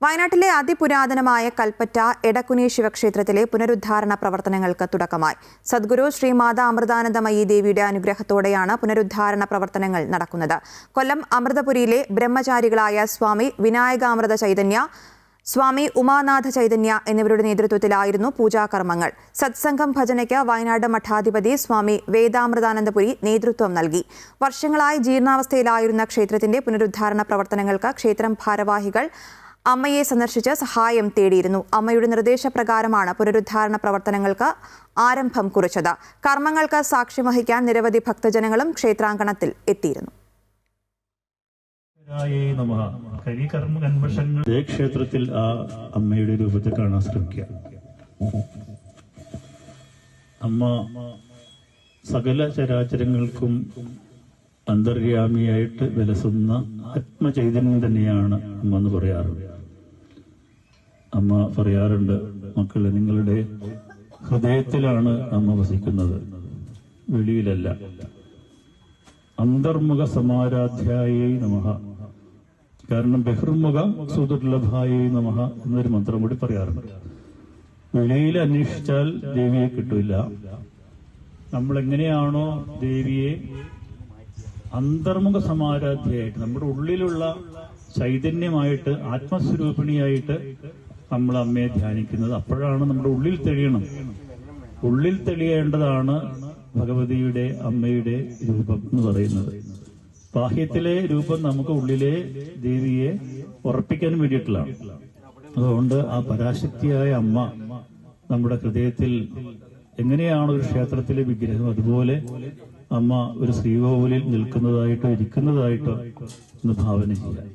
വയനാട്ടിലെ അതിപുരാതനമായ കൽപ്പറ്റ എടക്കുനി ശിവക്ഷേത്രത്തിലെ പുനരുദ്ധാരണ പ്രവർത്തനങ്ങൾക്ക് തുടക്കമായി. സദ്ഗുരു ശ്രീമാതാ അമൃതാനന്ദമയി ദേവിയുടെ അനുഗ്രഹത്തോടെയാണ് പുനരുദ്ധാരണ പ്രവർത്തനങ്ങൾ നടക്കുന്നത്. കൊല്ലം അമൃതപുരിയിലെ ബ്രഹ്മചാരികളായ സ്വാമി വിനായകാമൃത ചൈതന്യ, സ്വാമി ഉമാനാഥ ചൈതന്യ എന്നിവരുടെ നേതൃത്വത്തിലായിരുന്നു പൂജാകർമ്മങ്ങൾ. സത്സംഗം ഭജനയ്ക്ക് വയനാട് മഠാധിപതി സ്വാമി വേദാമൃതാനന്ദപുരി നേതൃത്വം നൽകി. വർഷങ്ങളായി ജീർണാവസ്ഥയിലായിരുന്ന ക്ഷേത്രത്തിന്റെ പുനരുദ്ധാരണ പ്രവർത്തനങ്ങൾക്ക് ക്ഷേത്രം ഭാരവാഹികൾ അമ്മയെ സന്ദർശിച്ച് സഹായം തേടിയിരുന്നു. അമ്മയുടെ നിർദ്ദേശപ്രകാരമാണ് പുനരുദ്ധാരണ പ്രവർത്തനങ്ങൾക്ക് ആരംഭം കുറിച്ചത്. കർമ്മങ്ങൾക്ക് സാക്ഷ്യം വഹിക്കാൻ നിരവധി ഭക്തജനങ്ങളും ക്ഷേത്രാങ്കണത്തിൽ എത്തിയിരുന്നു. ക്ഷേത്രത്തിൽ ആ അമ്മയുടെ രൂപത്തെ കാണാൻ ശ്രമിക്കുക. അമ്മ സകല ചരാചരങ്ങൾക്കും അന്തർയാമിയായിട്ട് വിലസുന്ന ആത്മചൈതന്യം തന്നെയാണ് അമ്മ എന്ന് പറയാറുണ്ട്. അമ്മ പറയാറുണ്ട്, മക്കളെ, നിങ്ങളുടെ ഹൃദയത്തിലാണ് അമ്മ വസിക്കുന്നത്, വെളിയിലല്ല. അന്തർമുഖ സമാരാധ്യായൈ നമഃ. കാരണം ബഹിർമുഖ സുദുർലഭായൈ നമഃ എന്നൊരു മന്ത്രം കൂടി പറയാറുണ്ട്. വെളിയിൽ അന്വേഷിച്ചാൽ ദേവിയെ കിട്ടില്ല. നമ്മൾ എങ്ങനെയാണോ ദേവിയെ അന്തർമുഖ സമാരാധ്യയായിട്ട്, നമ്മുടെ ഉള്ളിലുള്ള ചൈതന്യമായിട്ട്, ആത്മസ്വരൂപിണിയായിട്ട് നമ്മൾ അമ്മയെ ധ്യാനിക്കുന്നത്, അപ്പോഴാണ് നമ്മുടെ ഉള്ളിൽ തെളിയണം. ഉള്ളിൽ തെളിയേണ്ടതാണ് ഭഗവതിയുടെ, അമ്മയുടെ രൂപം എന്ന് പറയുന്നത്. ബാഹ്യത്തിലെ രൂപം നമുക്ക് ഉള്ളിലെ ദേവിയെ ഉറപ്പിക്കാൻ വേണ്ടിയിട്ടുള്ളതാണ്. അതുകൊണ്ട് ആ പരാശക്തിയായ അമ്മ നമ്മുടെ ഹൃദയത്തിൽ എങ്ങനെയാണ് ഒരു ക്ഷേത്രത്തിലെ വിഗ്രഹം, അതുപോലെ അമ്മ ഒരു ശ്രീകോവിലിൽ നിൽക്കുന്നതായിട്ടോ ഇരിക്കുന്നതായിട്ടോ ഒന്ന് ഭാവന ചെയ്യാം.